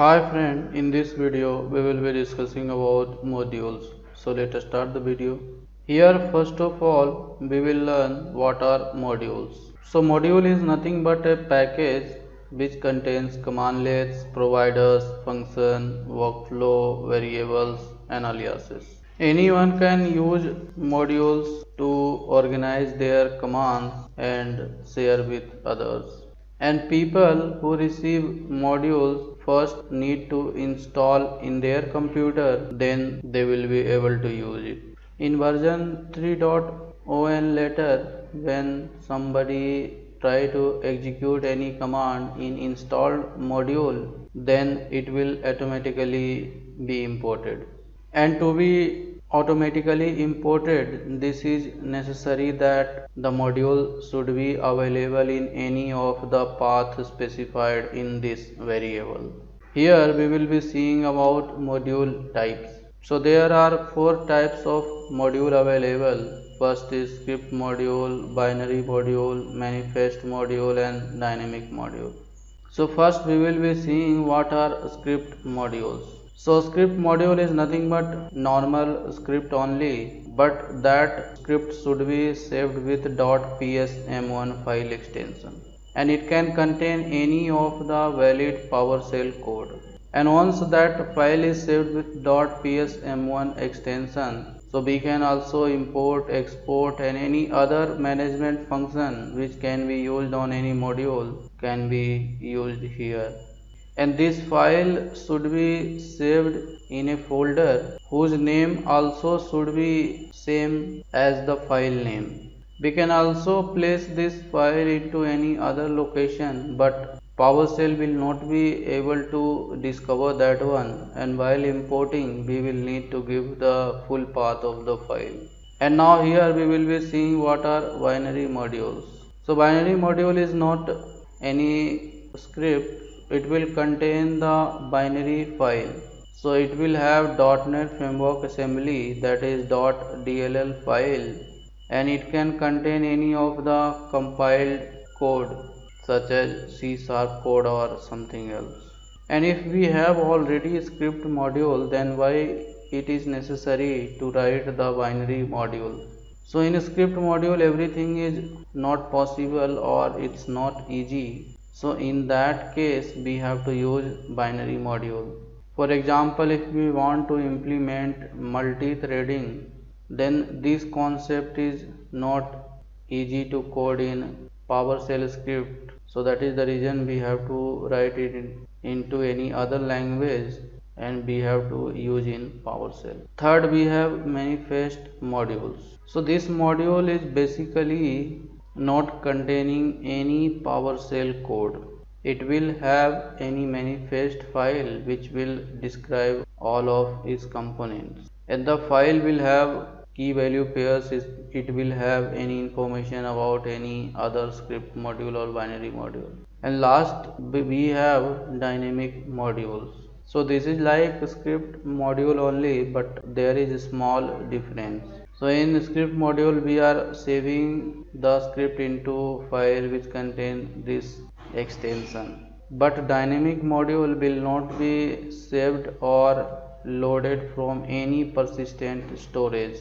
Hi friend, in this video we will be discussing about modules. So let us start the video. Here first of all we will learn what are modules. So module is nothing but a package which contains commandlets, providers, function, workflow, variables and aliases. Anyone can use modules to organize their commands and share with others. And people who receive modules first need to install in their computer, then they will be able to use it. In version 3.0 later, when somebody try to execute any command in installed module, then it will automatically be imported. And to be automatically imported, this is necessary that the module should be available in any of the paths specified in this variable. Here we will be seeing about module types. So there are four types of module available. First is script module, binary module, manifest module and dynamic module. So first we will be seeing what are script modules. So script module is nothing but normal script only, but that script should be saved with .psm1 file extension, and it can contain any of the valid PowerShell code. And once that file is saved with .psm1 extension, so we can also import, export and any other management function which can be used on any module can be used here. And this file should be saved in a folder whose name also should be same as the file name. We can also place this file into any other location, but PowerShell will not be able to discover that one, and while importing we will need to give the full path of the file. And now here we will be seeing what are binary modules. So binary module is not any script, it will contain the binary file. So it will have .NET Framework Assembly, that is .dll file, and it can contain any of the compiled code such as C# code or something else. And if we have already a script module, then why it is necessary to write the binary module? So in a script module everything is not possible or it's not easy. So in that case we have to use binary module. For example, if we want to implement multi-threading, then this concept is not easy to code in PowerShell script. So that is the reason we have to write it into any other language and we have to use in PowerShell. Third, we have manifest modules. So this module is basically not containing any PowerShell code. It will have any manifest file which will describe all of its components, and the file will have key value pairs. It will have any information about any other script module or binary module. And last we have dynamic modules. So this is like script module only, but there is a small difference. So in script module we are saving the script into file which contain this extension, but dynamic module will not be saved or loaded from any persistent storage,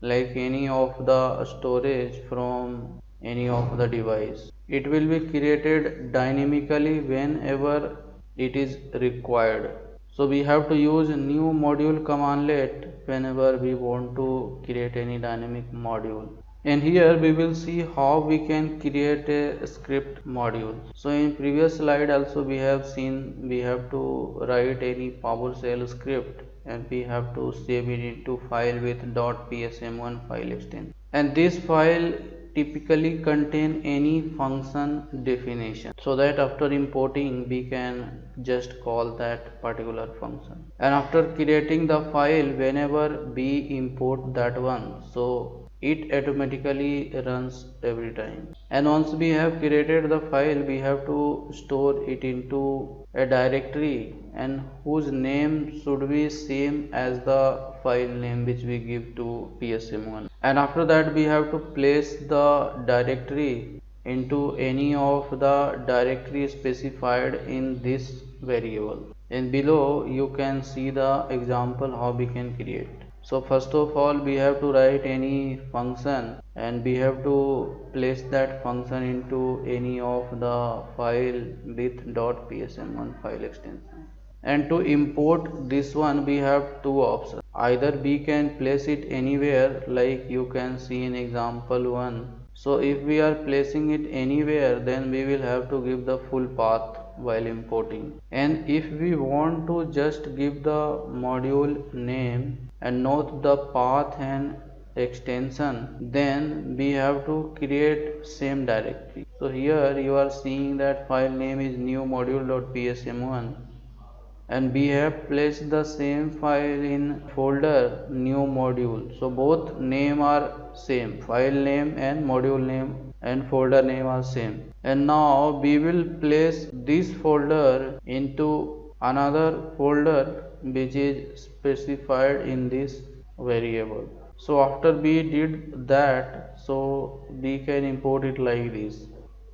like any of the storage from any of the device. It will be created dynamically whenever it is required. So we have to use new module commandlet whenever we want to create any dynamic module. And here we will see how we can create a script module. So in previous slide also we have seen we have to write any PowerShell script and we have to save it into file with .psm1 file extension. And this file typically contain any function definition, so that after importing we can just call that particular function. And after creating the file, whenever we import that one, so it automatically runs every time. And once we have created the file, we have to store it into a directory, and whose name should be same as the file name which we give to psm1. And after that we have to place the directory into any of the directory specified in this variable. and below you can see the example how we can create. So first of all we have to write any function and we have to place that function into any of the file with .psm1 file extension. And to import this one we have two options. Either we can place it anywhere, like you can see in example 1. So if we are placing it anywhere, then we will have to give the full path while importing. And if we want to just give the module name and not the path and extension, then we have to create same directory. So here you are seeing that file name is new module.psm1, and we have placed the same file in folder new module. So both name are same, file name and module name and folder name are same. And now we will place this folder into another folder which is specified in this variable. So after we did that, so we can import it like this.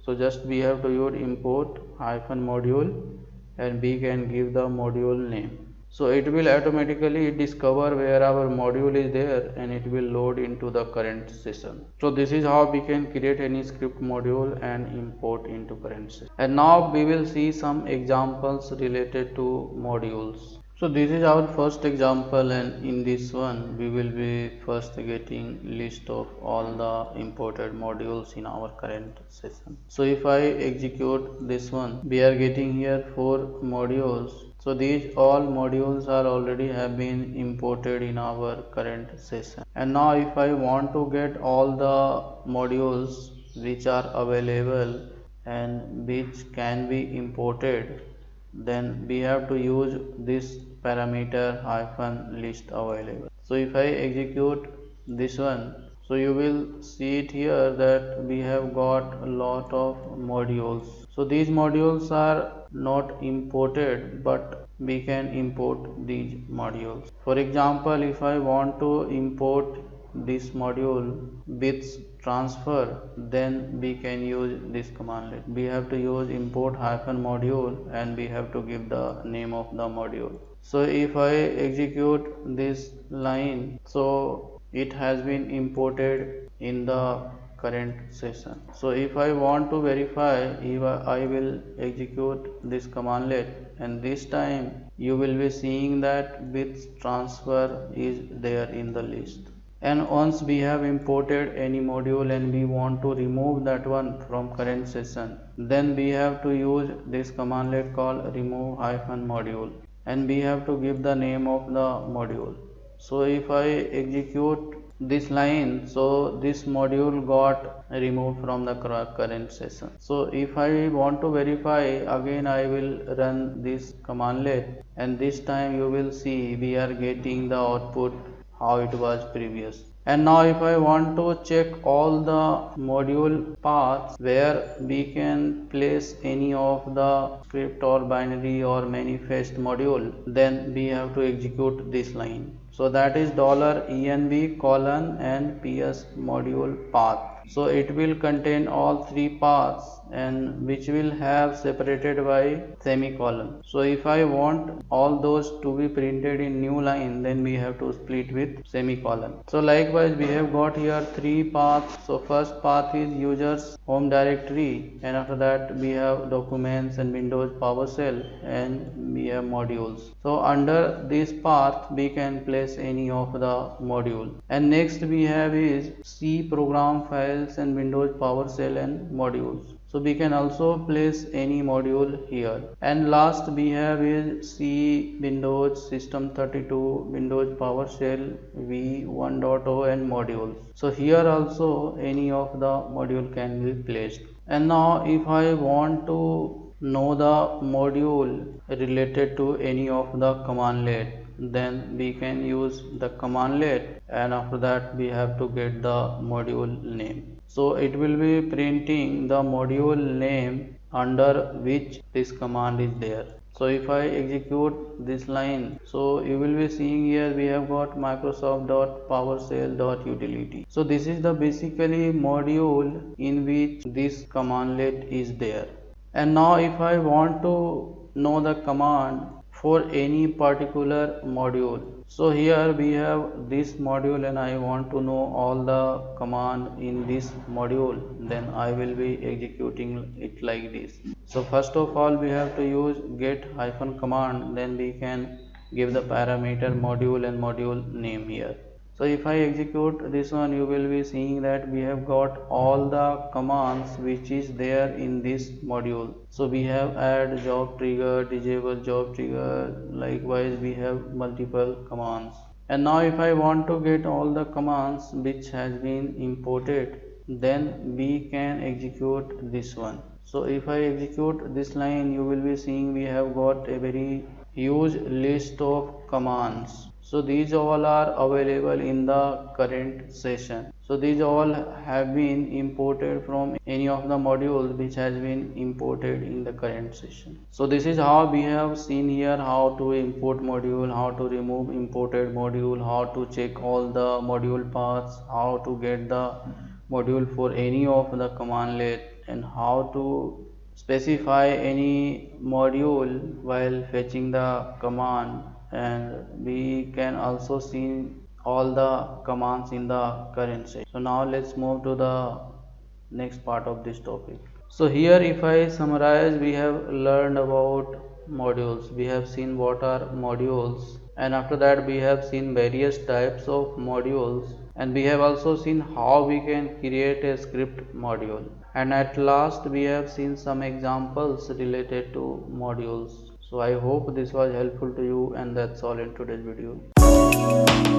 So just we have to use import hyphen module and we can give the module name. So it will automatically discover where our module is there and it will load into the current session. So this is how we can create any script module and import into current session. And now we will see some examples related to modules. So this is our first example, and in this one we will be first getting list of all the imported modules in our current session. So if I execute this one, we are getting here 4 modules. So these all modules are already have been imported in our current session. And now if I want to get all the modules which are available and which can be imported, then we have to use this parameter hyphen list available. So if I execute this one, so you will see it here that we have got a lot of modules. So these modules are not imported, but we can import these modules. For example, if I want to import this module with transfer, then we can use this command. We have to use import hyphen module and we have to give the name of the module. So if I execute this line, so it has been imported in the current session. So if I want to verify, I will execute this commandlet, and this time you will be seeing that with transfer is there in the list. And once we have imported any module and we want to remove that one from current session, then we have to use this commandlet called remove hyphen module, and we have to give the name of the module. So if I execute this line, so this module got removed from the current session. So if I want to verify, again I will run this commandlet, and this time you will see we are getting the output how it was previous. And now if I want to check all the module paths where we can place any of the script or binary or manifest module, then we have to execute this line. So that is $env colon and ps module path. So it will contain all 3 paths and which will have separated by semicolon. So if I want all those to be printed in new line, then we have to split with semicolon. So likewise we have got here 3 paths. So first path is users home directory, and after that we have documents and Windows PowerShell, and we have modules. So under this path we can place any of the module. And next we have is C program files and Windows PowerShell and modules. So we can also place any module here. And last we have is C Windows System 32, Windows PowerShell v1.0 and modules. So here also any of the module can be placed. And now if I want to know the module related to any of the commandlet, then we can use the commandlet, and after that we have to get the module name. So it will be printing the module name under which this command is there. So if I execute this line, so you will be seeing here we have got Microsoft.PowerShell.utility. So this is the basically module in which this commandlet is there. And now if I want to know the command for any particular module. So here we have this module and I want to know all the command in this module, then I will be executing it like this. So first of all we have to use get hyphen command, then we can give the parameter module and module name here. So if I execute this one, you will be seeing that we have got all the commands which is there in this module. So we have add job trigger, disable job trigger, likewise we have multiple commands. And now if I want to get all the commands which has been imported, then we can execute this one. So if I execute this line, you will be seeing we have got a very huge list of commands. So these all are available in the current session. So these all have been imported from any of the modules which has been imported in the current session. So this is how we have seen here how to import module, how to remove imported module, how to check all the module paths, how to get the module for any of the commandlet, and how to specify any module while fetching the command. And we can also see all the commands in the current session. So now let's move to the next part of this topic. So here if I summarize, we have learned about modules, we have seen what are modules, and after that we have seen various types of modules, and we have also seen how we can create a script module, and at last we have seen some examples related to modules. So I hope this was helpful to you, and that's all in today's video.